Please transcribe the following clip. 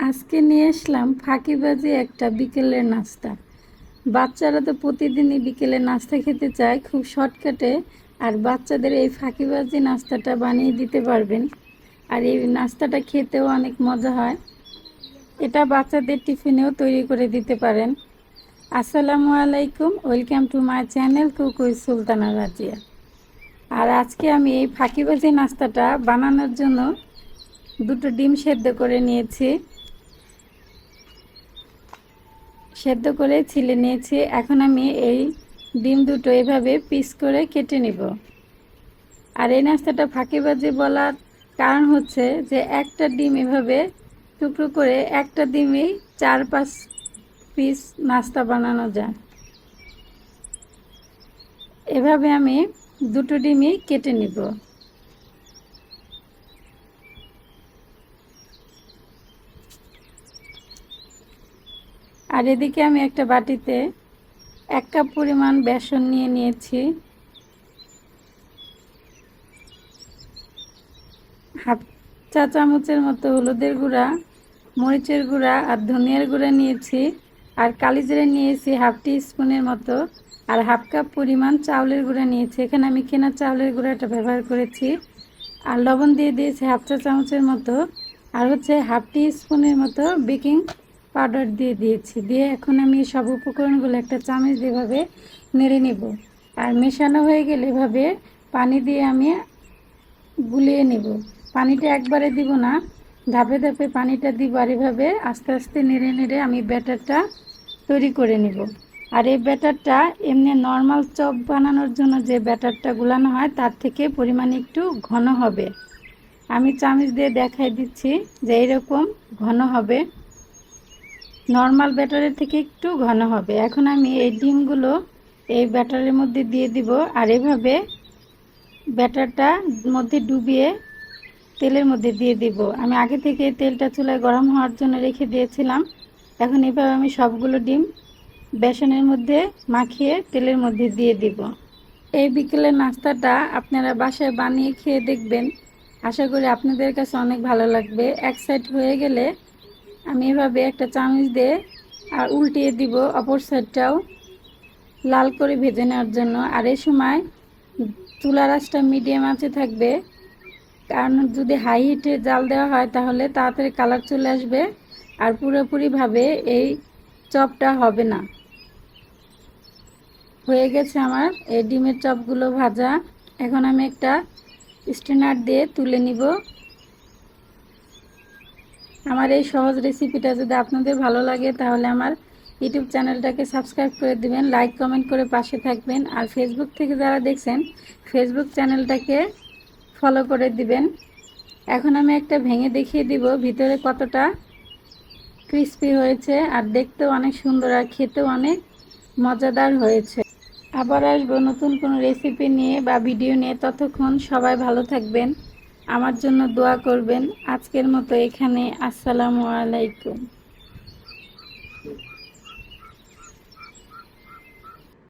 আজকে নিয়ে আসলাম ফাঁকিবাজি একটা বিকেলের নাস্তা। বাচ্চারা তো প্রতিদিনই বিকেলে নাস্তা খেতে চায় খুব শর্টকাটে। আর বাচ্চাদের এই ফাঁকিবাজি নাস্তাটা বানিয়ে দিতে পারবেন। আর এই নাস্তাটা খেতেও অনেক মজা হয়। এটা বাচ্চাদের টিফিনেও তৈরি করে দিতে পারেন। আসসালামু আলাইকুম, welcome to my channel cook with Sultana Razia. আর আজকে আমি এই ফাঁকিবাজি নাস্তাটা বানানোর জন্য দুটো ডিম সেদ্ধ করে নিয়েছি, সেদ্ধ করে ছিলে নিয়েছি। এখন আমি এই ডিম দুটো এভাবে পিস করে কেটে নিব। আর এই নাস্তাটা ফাঁকিবাজি বলার কারণ হচ্ছে যে একটা ডিম এভাবে টুকরো করে একটা ডিমেই 4-5 পিস নাস্তা বানানো যায়। এভাবে আমি দুটো ডিমই কেটে নিব। আর এদিকে আমি একটা বাটিতে 1 কাপ পরিমাণ বেসন নিয়ে নিয়েছি, হাফ চা চামচের মতো হলুদের গুঁড়া, মরিচের গুঁড়া আর ধনিয়ার গুঁড়া নিয়েছি, আর কালি জিরে নিয়েছি হাফ টি স্পুনের মতো, আর হাফ কাপ পরিমাণ চাউলের গুঁড়া নিয়েছি। এখানে আমি কেনা চাউলের গুঁড়াটা ব্যবহার করেছি। আর লবণ দিয়ে দিয়েছি হাফ চা চামচের মতো, আর হচ্ছে হাফ টি স্পুনের মতো বেকিং পাউডার দিয়ে দিয়েছি। দিয়ে এখন আমি সব উপকরণগুলো একটা চামচ দিয়ে এভাবে নেড়ে নেব। আর মেশানো হয়ে গেলে এভাবে পানি দিয়ে আমি গুলিয়ে নেব। পানিটা একবারে দিব না, ধাপে ধাপে পানিটা দিব। আর এভাবে আস্তে আস্তে নেড়ে নেড়ে আমি ব্যাটারটা তৈরি করে নেব। আর এই ব্যাটারটা এমনি নর্মাল চপ বানানোর জন্য যে ব্যাটারটা গুলানো হয় তার থেকে পরিমাণ একটু ঘন হবে। আমি চামচ দিয়ে দেখাই দিচ্ছি যে এরকম ঘন হবে, নর্মাল ব্যাটারের থেকে একটু ঘন হবে। এখন আমি এই ডিমগুলো এই ব্যাটারের মধ্যে দিয়ে দিব। আর এভাবে ব্যাটারটা মধ্যে ডুবিয়ে তেলের মধ্যে দিয়ে দিব। আমি আগে থেকে তেলটা চুলায় গরম হওয়ার জন্য রেখে দিয়েছিলাম। এখন এভাবে আমি সবগুলো ডিম বেসনের মধ্যে মাখিয়ে তেলের মধ্যে দিয়ে দিব। এই বিকেলের নাস্তাটা আপনারা বাসায় বানিয়ে খেয়ে দেখবেন, আশা করি আপনাদের কাছে অনেক ভালো লাগবে। এক সাইড হয়ে গেলে আমি এভাবে একটা চামচ দিয়ে আর উল্টিয়ে দিব, অপর সাইডটাও লাল করে ভেজে নেওয়ার জন্য। আর এই সময় চুলার আঁচটা মিডিয়াম আঁচে থাকবে, কারণ যদি হাই হিটে জাল দেওয়া হয় তাহলে তাড়াতাড়ি কালার চলে আসবে আর পুরোপুরিভাবে এই চপটা হবে না। হয়ে গেছে আমার এই ডিমের চপগুলো ভাজা। এখন আমি একটা স্ট্রেনার দিয়ে তুলে নিব। আমার এই সহজ রেসিপিটা যদি আপনাদের ভালো লাগে তাহলে আমার ইউটিউব চ্যানেলটাকে সাবস্ক্রাইব করে দিবেন, লাইক কমেন্ট করে পাশে থাকবেন। আর ফেসবুক থেকে যারা দেখছেন ফেসবুক চ্যানেলটাকে ফলো করে দিবেন। এখন আমি একটা ভেঙে দেখিয়ে দিব ভিতরে কতটা ক্রিস্পি হয়েছে, আর দেখতেও অনেক সুন্দর আর খেতেও অনেক মজাদার হয়েছে। আবার আসবো নতুন কোনো রেসিপি নিয়ে বা ভিডিও নিয়ে। ততক্ষণ সবাই ভালো থাকবেন, আমার জন্য দোয়া করবেন। আজকের মতো এখানে, আসসালামু আলাইকুম।